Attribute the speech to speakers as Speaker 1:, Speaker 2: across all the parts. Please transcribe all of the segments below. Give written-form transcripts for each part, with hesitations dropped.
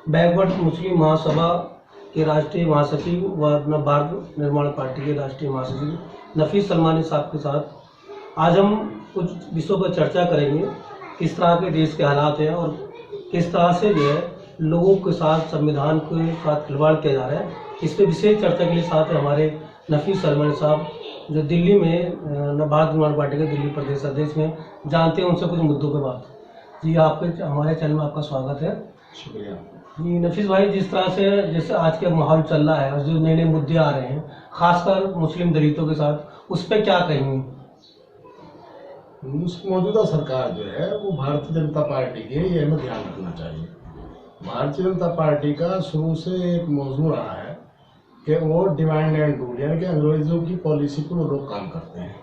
Speaker 1: Backward मुस्लिम महासभा के राष्ट्रीय महासचिव व भारत निर्माण पार्टी के राष्ट्रीय महासचिव नफीस सलमानी साहब के साथ आज हम कुछ विषयों पर चर्चा करेंगे। किस तरह के देश के हालात हैं और किस तरह से जो है लोगों के साथ, संविधान के साथ खिलवाड़ किया जा रहा है। इस पर विशेष चर्चा के लिए साथ है हमारे नफीस सलमानी साहब, जो दिल्ली में भारत निर्माण पार्टी के दिल्ली प्रदेश अध्यक्ष में, जानते हैं उनसे कुछ मुद्दों पर बात। जी, आपके हमारे चैनल में आपका स्वागत है।
Speaker 2: शुक्रिया
Speaker 1: जी नफीस भाई, जिस तरह से जैसे आज के माहौल चल रहा है और जो नए नए मुद्दे आ रहे हैं, खासकर मुस्लिम दलितों के साथ, उस पर क्या कहेंगे?
Speaker 2: मौजूदा सरकार जो है वो भारतीय जनता पार्टी के, ये हमें ध्यान रखना चाहिए। भारतीय जनता पार्टी का शुरू से एक मौजू रहा है कि वो डिवाइड एंड रूल, यानी कि अंग्रेजों की पॉलिसी पर वो लोग काम करते हैं।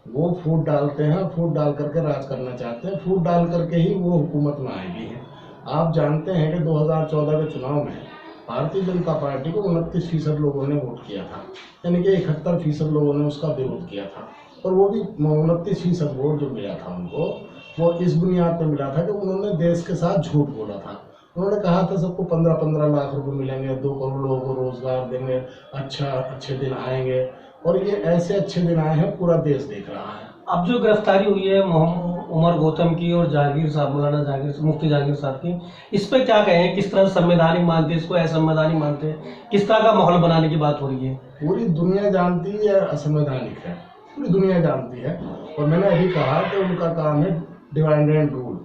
Speaker 2: वो फूट डालते हैं, फूट डाल करके राज करना चाहते हैं, फूट डाल करके ही वो हुकूमत में आएगी है। आप जानते हैं कि 2014 के चुनाव में भारतीय जनता पार्टी को 29% लोगों ने वोट किया था, यानी कि 71% लोगों ने उसका विरोध किया था। और वो भी 29% वोट जो मिला था उनको, वो इस बुनियाद पर मिला था कि उन्होंने देश के साथ झूठ बोला था। उन्होंने कहा था सबको 15-15 लाख रुपए मिलेंगे, 2 करोड़ लोगों को रोजगार देंगे, अच्छे दिन आएंगे, और ये ऐसे अच्छे दिन आए हैं, पूरा देश देख रहा है।
Speaker 1: अब जो गिरफ्तारी हुई है उमर गौतम की और जहांगीर साहब, मौलाना जहांगीर, मुफ्ती जहांगीर साहब की, इस पर क्या कहें? किस तरह संवैधानिक मानते हैं इसको, असंवैधानिक मानते हैं? किस तरह का माहौल बनाने की बात हो रही है?
Speaker 2: पूरी दुनिया जानती है असंवैधानिक है, पूरी दुनिया जानती है। और मैंने अभी कहा कि उनका काम है डिवाइड एंड रूल,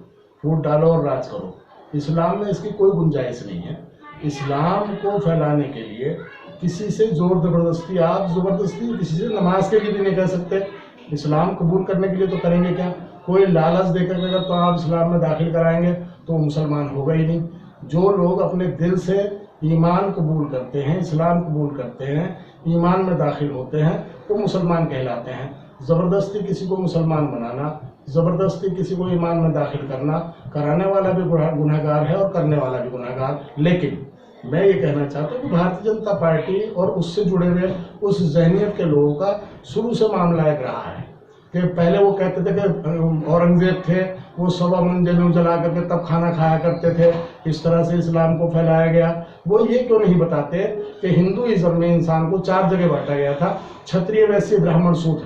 Speaker 2: फूट डालो और राज करो। इस्लाम में इसकी कोई गुंजाइश नहीं है। इस्लाम को फैलाने के लिए किसी से जोर जबरदस्ती, आप जबरदस्ती किसी से नमाज के लिए भी नहीं कह सकते। इस्लाम कबूल करने के लिए तो करेंगे क्या? कोई लालच देकर अगर तो आप इस्लाम में दाखिल कराएंगे तो मुसलमान होगा ही नहीं। जो लोग अपने दिल से ईमान कबूल करते हैं, इस्लाम कबूल करते हैं, ईमान में दाखिल होते हैं, तो मुसलमान कहलाते हैं। ज़बरदस्ती किसी को मुसलमान बनाना, ज़बरदस्ती किसी को ईमान में दाखिल करना, कराने वाला भी गुनहगार है और करने वाला भी गुनहगार। लेकिन मैं ये कहना चाहता हूँ कि भारतीय जनता पार्टी और उससे जुड़े हुए उस जहनियत के लोगों का शुरू से मामला एक रहा है कि पहले वो कहते थे कि औरंगजेब थे, वो 1.25 मन जनेऊ जला करके तब खाना खाया करते थे, इस तरह से इस्लाम को फैलाया गया। वो ये क्यों नहीं बताते कि हिंदुइज्म में इंसान को 4 जगह बांटा गया था: क्षत्रिय, वैश्य, ब्राह्मण, शूद्र।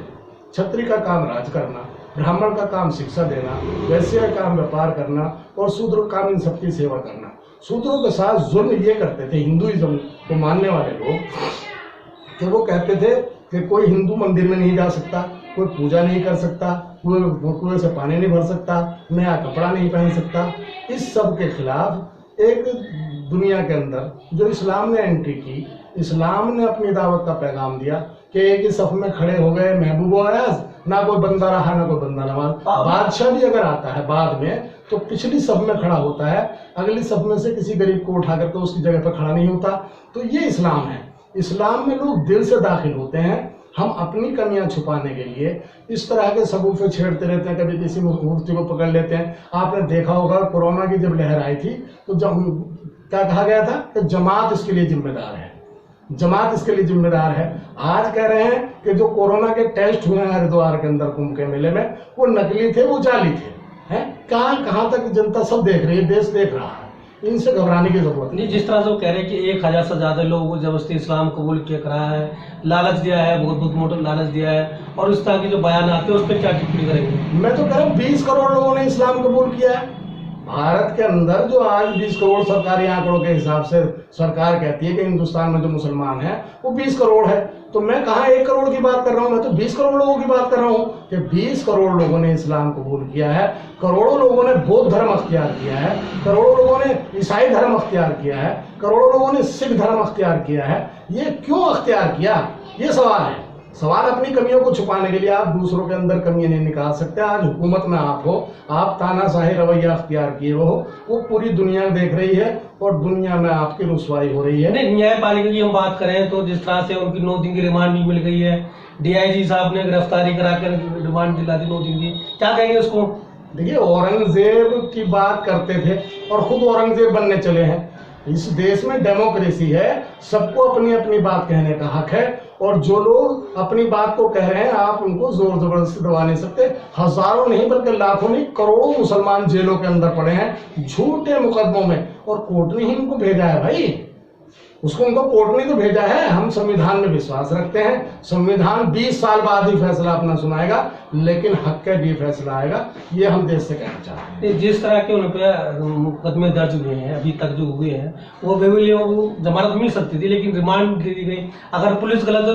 Speaker 2: क्षत्रिय का काम राज करना, ब्राह्मण का काम शिक्षा देना, वैश्य का काम व्यापार करना, और शूद्र का काम इन सबकी सेवा करना। शूद्रों के साथ जुल्म ये करते थे हिंदुइज्म को मानने वाले लोग कि वो कहते थे कि कोई हिंदू मंदिर में नहीं जा सकता, कोई पूजा नहीं कर सकता, कुएं से पानी नहीं भर सकता, नया कपड़ा नहीं पहन सकता। इस सब के खिलाफ एक दुनिया के अंदर जो इस्लाम ने एंट्री की, इस्लाम ने अपनी दावत का पैगाम दिया कि एक ही सफ में खड़े हो गए महबूब अयाज, ना कोई बंदा रहा ना कोई बंदा नवाज। बादशाह भी अगर आता है बाद में तो पिछली सफ में खड़ा होता है, अगली सफ में से किसी गरीब को उठा करके उसकी जगह पर खड़ा नहीं होता। तो ये इस्लाम है। इस्लाम में लोग दिल से दाखिल होते हैं। हम अपनी कमियां छुपाने के लिए इस तरह के सबूफे छेड़ते रहते हैं, कभी किसी मूर्ति को पकड़ लेते हैं। आपने देखा होगा कोरोना की जब लहर आई थी तो क्या कहा गया था कि जमात इसके लिए जिम्मेदार है, जमात इसके लिए जिम्मेदार है। आज कह रहे हैं कि जो कोरोना के टेस्ट हुए हैं हरिद्वार के अंदर कुंभ के मेले में, वो नकली थे, वो जाली थे। हैं कहाँ तक जनता सब देख रही है, देश देख रहा है। इनसे घबराने की जरूरत नहीं।
Speaker 1: जिस तरह से वो कह रहे हैं कि 1000 से ज्यादा लोगों को जबरदस्ती इस्लाम कबूल किया कराया है, लालच दिया है, बहुत मोटा लालच दिया है, और इस तरह के जो बयान आते हैं उस पर क्या टिप्पणी करेंगे?
Speaker 2: मैं तो कह रहा हूँ 20 करोड़ लोगों ने इस्लाम कबूल किया है भारत के अंदर। जो आज 20 करोड़ सरकारी आंकड़ों के हिसाब से सरकार कहती है कि हिंदुस्तान में जो मुसलमान है वो 20 करोड़ है। तो मैं कहाँ 1 करोड़ की बात कर रहा हूँ, मैं तो 20 करोड़ लोगों की बात कर रहा हूँ कि 20 करोड़ लोगों ने इस्लाम कबूल किया है। करोड़ों लोगों ने बौद्ध धर्म अख्तियार किया है, करोड़ों लोगों ने ईसाई धर्म अख्तियार किया है, करोड़ों लोगों ने सिख धर्म अख्तियार किया है। ये क्यों अख्तियार किया, ये सवाल है। सवाल अपनी कमियों को छुपाने के लिए आप दूसरों के अंदर कमियां नहीं निकाल सकते। आज हुकूमत में आप हो, आप तानाशाही रवैया अख्तियार किए हो, वो पूरी दुनिया देख रही है और दुनिया में आपकी रुसवाई हो रही है।
Speaker 1: नहीं, न्यायपालिका की हम बात करें तो जिस तरह से उनकी 9 दिन की रिमांड भी मिल गई है, डीआईजी साहब ने गिरफ्तारी कराकर रिमांड दिला दी 9 दिन की, क्या कहेंगे उसको?
Speaker 2: देखिए, औरंगजेब की बात करते थे और खुद औरंगजेब बनने चले हैं। इस देश में डेमोक्रेसी है, सबको अपनी अपनी बात कहने का हक है। और जो लोग अपनी बात को कह रहे हैं आप उनको जोर जबरदस्ती दबा नहीं सकते। हजारों नहीं बल्कि लाखों नहीं करोड़ों मुसलमान जेलों के अंदर पड़े हैं झूठे मुकदमों में, और कोर्ट ने ही उनको भेजा है भाई, उसको उनको कोर्ट ने तो भेजा है। हम संविधान में विश्वास रखते हैं, संविधान 20 साल बाद ही फैसला अपना सुनाएगा, लेकिन हक का भी फैसला आएगा, ये हम देश से कहना चाहते हैं।
Speaker 1: जिस तरह के उन पर मुकदमे दर्ज हुए हैं अभी तक जो हुए हैं वो बेबिलियों को जमानत मिल सकती थी, लेकिन रिमांड दे दी गई। अगर पुलिस गलत तो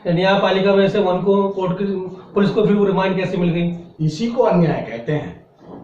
Speaker 1: न्यायपालिका में से उनको कोर्ट की पुलिस को फिर वो रिमांड कैसे मिल गई?
Speaker 2: इसी को अन्याय कहते हैं।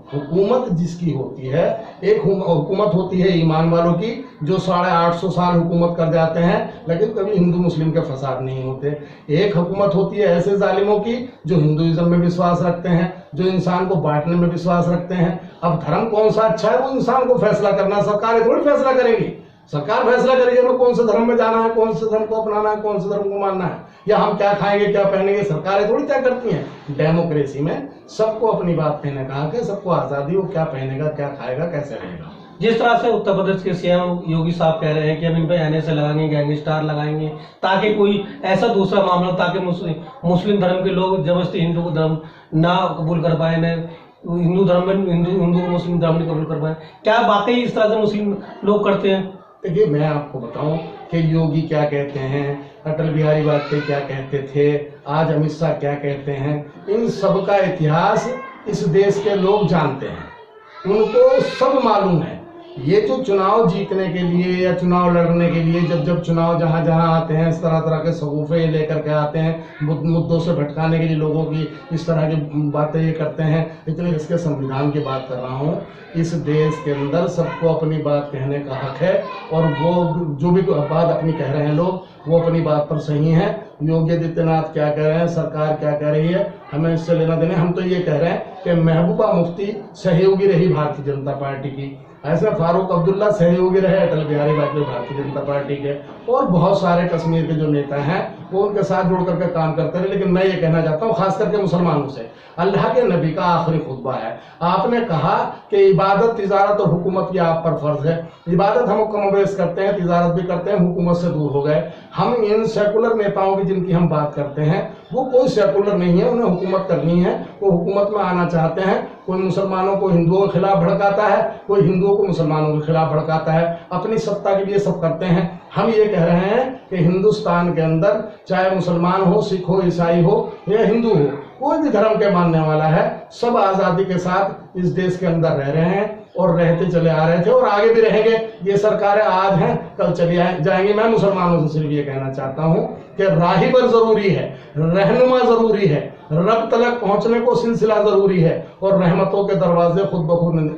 Speaker 2: हुकूमत जिसकी होती है, एक हुकूमत होती है ईमान वालों की जो 850 साल हुकूमत कर जाते हैं लेकिन कभी हिंदू मुस्लिम के फसाद नहीं होते। एक हुकूमत होती है ऐसे जालिमों की जो हिंदुइज्म में विश्वास रखते हैं, जो इंसान को बांटने में विश्वास रखते हैं। अब धर्म कौन सा अच्छा है वो इंसान को फैसला करना, सरकार थोड़ी फैसला करेगी। सरकार फैसला करेगी हमें कौन से धर्म में जाना है, कौन से धर्म को अपनाना है, कौन से धर्म को मानना है, या हम क्या खाएंगे क्या पहनेंगे, सरकारें थोड़ी तय करती हैं। डेमोक्रेसी में सबको अपनी बात कहने का हक है, सबको आजादी, वो क्या पहनेगा, क्या खाएगा, कैसे रहेगा।
Speaker 1: जिस तरह से उत्तर प्रदेश के सीएम योगी साहब कह रहे हैं कि हम इन पे NSA लगाएंगे, गैंगस्टर लगाएंगे, ताकि कोई ऐसा दूसरा मामला, ताकि मुस्लिम धर्म के लोग जबरदस्ती हिंदू को धर्म ना कबूल कर पाए, न हिंदू धर्म में हिंदू को मुस्लिम धर्म नहीं कबूल कर पाए। क्या वाकई इस तरह से मुस्लिम लोग करते हैं?
Speaker 2: देखिए मैं आपको बताऊं कि योगी क्या कहते हैं, अटल बिहारी वाजपेयी क्या कहते थे, आज अमित शाह क्या कहते हैं, इन सब का इतिहास इस देश के लोग जानते हैं, उनको सब मालूम है। ये जो चुनाव जीतने के लिए या चुनाव लड़ने के लिए जब चुनाव जहां जहां आते हैं इस तरह तरह के सगुफे लेकर के आते हैं, मुद्दों से भटकाने के लिए लोगों की इस तरह की बातें ये करते हैं। इसलिए इसके संविधान की बात कर रहा हूँ। इस देश के अंदर सबको अपनी बात कहने का हक है, और वो जो भी बात अपनी कह रहे हैं लोग वो अपनी बात पर सही है। योगी आदित्यनाथ क्या कह रहे हैं, सरकार क्या कह रही है, हमें इससे लेना देना। हम तो ये कह रहे हैं कि महबूबा मुफ्ती सहयोगी रही भारतीय जनता पार्टी की, ऐसे फारूक अब्दुल्ला सहयोगी रहे अटल बिहारी वाजपेयी भारतीय जनता पार्टी के, और बहुत सारे कश्मीर के जो नेता हैं वो उनके साथ जुड़ करके काम करते रहे। लेकिन मैं ये कहना चाहता हूँ खास करके मुसलमानों से, अल्लाह के नबी का आखिरी खुतबा है, आपने कहा कि इबादत, तिजारत और हुकूमत की आप पर फर्ज है। इबादत हम कम बेश करते हैं, तिजारत भी करते हैं, हुकूमत से दूर हो गए। हम इन सेकुलर नेताओं की जिनकी हम बात करते हैं वो कोई सेकुलर नहीं है, उन्हें हुकूमत करनी है, वो हुकूमत में आना चाहते हैं। कोई मुसलमानों को हिंदुओं के खिलाफ भड़काता है, कोई हिंदुओं को मुसलमानों के खिलाफ भड़काता है, अपनी सत्ता के लिए सब करते हैं। हम ये कह रहे हैं कि हिंदुस्तान के अंदर चाहे मुसलमान हो, सिख हो, ईसाई हो या हिंदू हो, कोई भी धर्म के मानने वाला है, सब आजादी के साथ इस देश के अंदर रह रहे हैं और रहते चले आ रहे थे और आगे भी रहेंगे। ये सरकारें आज हैं कल चली जाएंगी। मैं मुसलमानों से सिर्फ ये कहना चाहता हूँ कि राहिबर जरूरी है, रहनुमा जरूरी है, रब तलक पहुंचने को सिलसिला जरूरी है, और रहमतों के दरवाजे खुद ब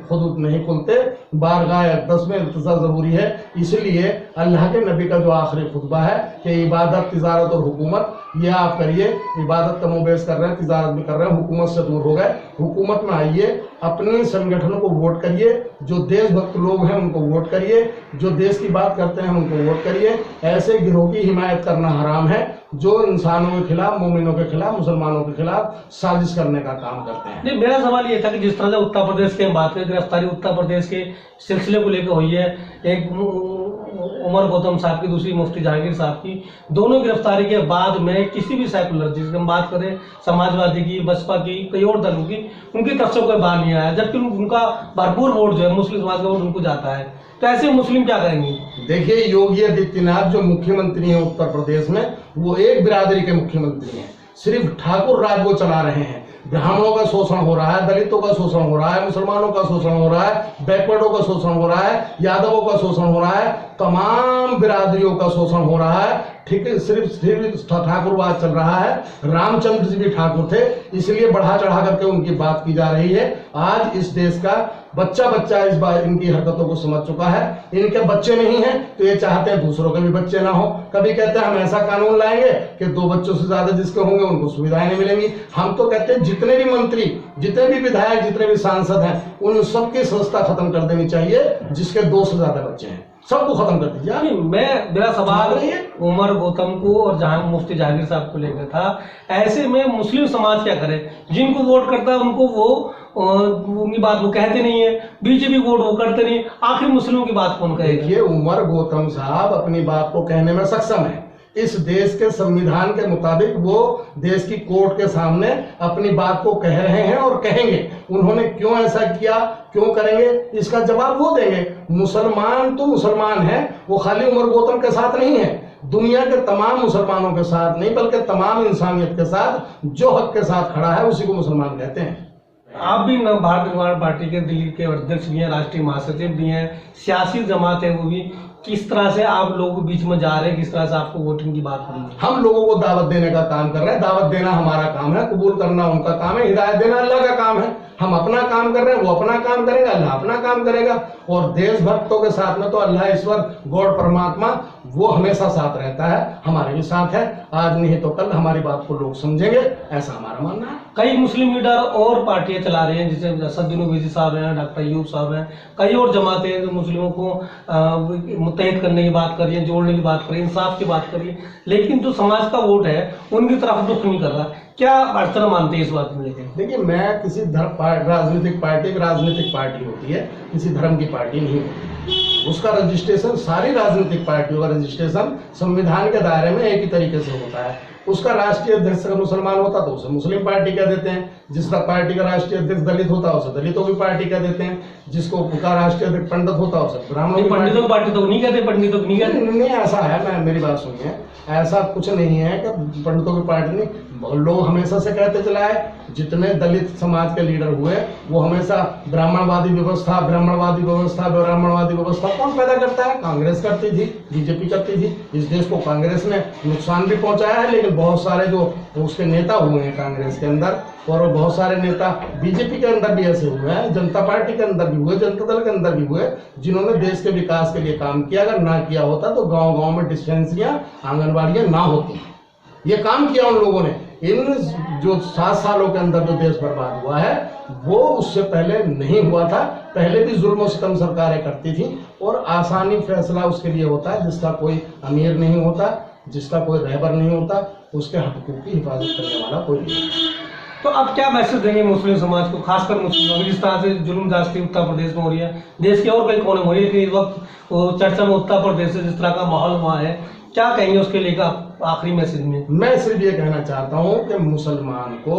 Speaker 2: खुद नहीं खुलते, बारगाह अक़दस में इल्तिजा जरूरी है। इसलिए अल्लाह के नबी का जो आखिरी खुतबा है कि इबादत, तिजारत और हुकूमत, ये आप करिए। इबादत का मुबेस कर रहे हैं, तिजारत भी कर रहे हैं, हुकूमत से दूर हो गए, हुकूमत में आइए, अपने संगठनों को वोट करिए, जो देशभक्त लोग हैं उनको वोट करिए, जो देश की बात करते हैं उनको वोट करिए। ऐसे गिरोह की हिमायत करना हराम है जो इंसानों के खिलाफ, मोमिनों के खिलाफ, मुसलमानों के खिलाफ साजिश करने का काम करते हैं।
Speaker 1: नहीं, मेरा सवाल ये था कि जिस तरह से उत्तर प्रदेश के बात करें, गिरफ्तारी उत्तर प्रदेश के सिलसिले को लेकर हुई है, एक उमर गौतम साहब की, दूसरी मुफ्ती जहांगीर साहब की, दोनों गिरफ्तारी के बाद में किसी भी सेकुलर, जिसकी हम बात करें समाजवादी की, बसपा की, कई और दलों की, उनकी तरफ से कोई बात नहीं आया, जबकि उनका भरपूर वोट जो है मुस्लिम समाज का वोट उनको जाता है। तो ऐसे मुस्लिम क्या करेंगे?
Speaker 2: देखिए योगी आदित्यनाथ जो मुख्यमंत्री हैं उत्तर प्रदेश में, वो एक बिरादरी के मुख्यमंत्री हैं, सिर्फ ठाकुर राज वो चला रहे हैं। ब्राह्मणों का शोषण हो रहा है, दलितों का शोषण हो रहा है, मुसलमानों का शोषण हो रहा है, बैकवर्डों का शोषण हो रहा है, यादवों का शोषण हो रहा है, तमाम बिरादरियों का शोषण हो रहा है। ठीक है, सिर्फ ठाकुरवाद चल रहा है। रामचंद्र जी भी ठाकुर थे, इसलिए बढ़ा चढ़ा करके उनकी बात की जा रही है। आज इस देश का बच्चा इस बार इनकी हरकतों को समझ चुका है। इनके बच्चे नहीं हैं तो ये चाहते हैं दूसरों के भी बच्चे ना हो। कभी कहते हैं हम ऐसा कानून लाएंगे कि 2 बच्चों से ज्यादा जिसके होंगे उनको सुविधाएं नहीं मिलेंगी। हम तो कहते हैं जितने भी मंत्री, जितने भी विधायक, जितने भी सांसद हैं, उन सबकी संस्था खत्म कर देनी चाहिए जिसके 2 से ज्यादा बच्चे हैं, सबको खत्म कर दीजिए।
Speaker 1: मेरा सवाल उमर गौतम को और मुफ्ती जहांगीर साहब को लेकर था। ऐसे में मुस्लिम समाज क्या करे? जिनको वोट करता है उनको वो उनकी बात वो कहते नहीं है, बीजेपी वोट वो करते नहीं, आखिर मुस्लिमों की बात कौन कहेगा?
Speaker 2: देखिए उमर गौतम साहब अपनी बात को कहने में सक्षम है, इस देश के संविधान के मुताबिक वो देश की कोर्ट के सामने अपनी बात को कह रहे हैं और कहेंगे। उन्होंने क्यों ऐसा किया, क्यों करेंगे, इसका जवाब वो देंगे। मुसलमान तो मुसलमान है, वो खाली उमर गौतम के साथ नहीं है, दुनिया के तमाम मुसलमानों के साथ नहीं बल्कि तमाम इंसानियत के साथ जो हक के साथ खड़ा है उसी को मुसलमान कहते हैं।
Speaker 1: आप भी भारत निर्माण पार्टी के दिल्ली के अध्यक्ष भी हैं, राष्ट्रीय महासचिव भी हैं, सियासी जमात है वो भी। किस तरह से आप लोगों के बीच में जा रहे हैं, किस तरह से आपको वोटिंग की बात हो रही है?
Speaker 2: हम लोगों को दावत देने का काम कर रहे हैं। दावत देना हमारा काम है, कबूल करना उनका काम है, हिदायत देना अल्लाह का काम है। हम अपना काम कर रहे हैं, वो अपना काम करेगा, अल्लाह अपना काम करेगा। और देशभक्तों के साथ में तो अल्लाह ईश्वर गॉड परमात्मा वो हमेशा साथ रहता है, हमारे भी साथ है। आज नहीं तो कल हमारी बात को लोग समझेंगे, ऐसा हमारा मानना है।
Speaker 1: कई मुस्लिम लीडर और पार्टियां चला रहे हैं, जैसे असदुद्दीन ओवैसी साहब हैं, डॉक्टर अयूब साहब हैं, कई और जमातें हैं जो मुस्लिमों को मुत्तहिद करने की बात कर रही है, जोड़ने की बात कर रही है, इंसाफ की बात कर रही है, लेकिन जो समाज का वोट है उनकी तरफ रुख नहीं कर रहा। क्या अड़चन मानते हैं इस बात में लेकर?
Speaker 2: देखिए, मैं किसी राजनीतिक पार्टी, एक राजनीतिक पार्टी होती है, किसी धर्म की पार्टी नहीं होती। उसका रजिस्ट्रेशन, सारी राजनीतिक पार्टियों का रजिस्ट्रेशन संविधान के दायरे में एक ही तरीके से होता है। उसका राष्ट्रीय अध्यक्ष अगर मुसलमान होता तो उसे मुस्लिम पार्टी कह देते हैं, जिसका पार्टी का राष्ट्रीय अध्यक्ष दलित होता उसे दलितों की पार्टी कह देते हैं, जिसको का राष्ट्रीय अध्यक्ष पंडित होता उसे ब्राह्मणों की
Speaker 1: पंडितों की पार्टी तो नहीं कहते, पंडितों की नहीं कहते।
Speaker 2: नहीं, ऐसा है, मैं मेरी बात सुनिए, ऐसा कुछ नहीं है कि पंडितों की पार्टी नहीं। लोग हमेशा से कहते चला है, जितने दलित समाज के लीडर हुए वो हमेशा ब्राह्मणवादी व्यवस्था, ब्राह्मणवादी व्यवस्था, ब्राह्मणवादी व्यवस्था कौन पैदा करता है? कांग्रेस करती थी, बीजेपी करती थी। इस देश को कांग्रेस ने नुकसान भी पहुंचाया है, लेकिन बहुत सारे जो उसके नेता हुए हैं कांग्रेस के अंदर, और बहुत सारे नेता बीजेपी के अंदर भी ऐसे हुए हैं, जनता पार्टी के अंदर भी हुए, जनता दल के अंदर भी हुए, जिन्होंने देश के विकास के लिए काम किया। अगर ना किया होता तो गांव-गांव में डिस्पेंसरियां, आंगनबाड़ियां ना होती। ये काम किया उन लोगों ने। इन जो 7 सालों के अंदर जो देश बर्बाद हुआ है वो उससे पहले नहीं हुआ था। पहले भी जुल्म और सितम सरकारें करती थी, और आसानी फैसला उसके लिए होता है जिसका कोई अमीर नहीं होता, जिसका कोई रहबर नहीं होता, उसके हकूक़ की हिफाजत करने वाला कोई नहीं होता।
Speaker 1: तो अब क्या मैसेज देंगे मुस्लिम समाज को, खासकर मुस्लिमों को? जिस तरह से जुल्म जास्ती उत्तर प्रदेश में हो रही है, देश के और कई कोने में हो रही है, लेकिन इस वक्त चर्चा में उत्तर प्रदेश से जिस तरह का माहौल वहाँ है, क्या कहेंगे उसके लिए आखिरी मैसेज में? मैं
Speaker 2: सिर्फ ये कहना चाहता हूँ कि मुसलमान को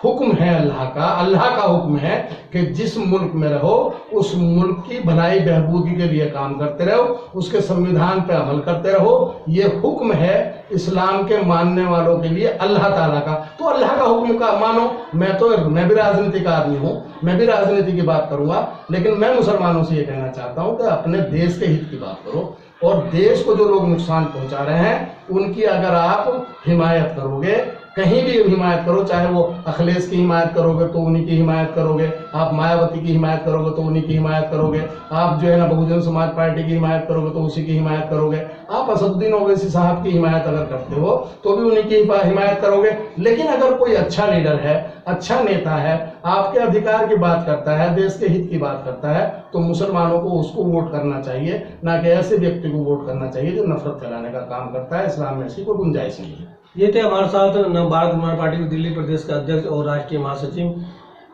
Speaker 2: हुक्म है अल्लाह का हुक्म है कि जिस मुल्क में रहो उस मुल्क की भलाई बहबूदी के लिए काम करते रहो, उसके संविधान पे अमल करते रहो। ये हुक्म है इस्लाम के मानने वालों के लिए अल्लाह ताला का। तो अल्लाह का हुक्म का मानो। मैं भी राजनीतिक आदमी हूँ, मैं भी राजनीति की बात करूंगा, लेकिन मैं मुसलमानों से ये कहना चाहता हूँ कि अपने देश के हित की बात करो, और देश को जो लोग नुकसान पहुंचा रहे हैं उनकी अगर आप हिमायत करोगे, कहीं भी हिमायत करो, चाहे वो अखिलेश की हिमायत करोगे तो उन्हीं की हिमायत करोगे, आप मायावती की हिमायत करोगे तो उन्हीं की हिमायत करोगे, आप जो है ना बहुजन समाज पार्टी की हिमायत करोगे तो उसी की हिमायत करोगे, आप असदुद्दीन ओवैसी साहब की हिमायत अगर करते हो तो भी उन्हीं की हिमायत करोगे। लेकिन अगर कोई अच्छा लीडर है, अच्छा नेता है, आपके अधिकार की बात करता है, देश के हित की बात करता है, तो मुसलमानों को उसको वोट करना चाहिए, ना कि ऐसे व्यक्ति को वोट करना चाहिए जो नफरत फैलाने का काम करता है। इस्लाम में ऐसी कोई गुंजाइश नहीं है।
Speaker 1: ये थे हमारे साथ भारत निर्माण पार्टी के दिल्ली प्रदेश के अध्यक्ष और राष्ट्रीय महासचिव।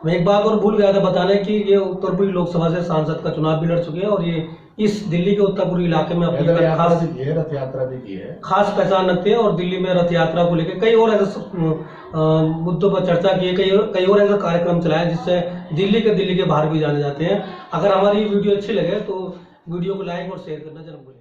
Speaker 1: मैं एक बात और भूल गया था बताने की, ये उत्तरपुरी लोकसभा से सांसद का चुनाव भी लड़ चुके हैं, और ये इस दिल्ली के उत्तरपुरी इलाके में अपनी
Speaker 2: रथ यात्रा भी की है,
Speaker 1: खास पहचान रखते हैं। और दिल्ली में रथ यात्रा को लेकर कई और ऐसे मुद्दों पर चर्चा की है, कई और ऐसे कार्यक्रम चलाए जिससे दिल्ली के बाहर भी जाने जाते हैं। अगर हमारी वीडियो अच्छी लगे तो वीडियो को लाइक और शेयर करना जरूर भूलें।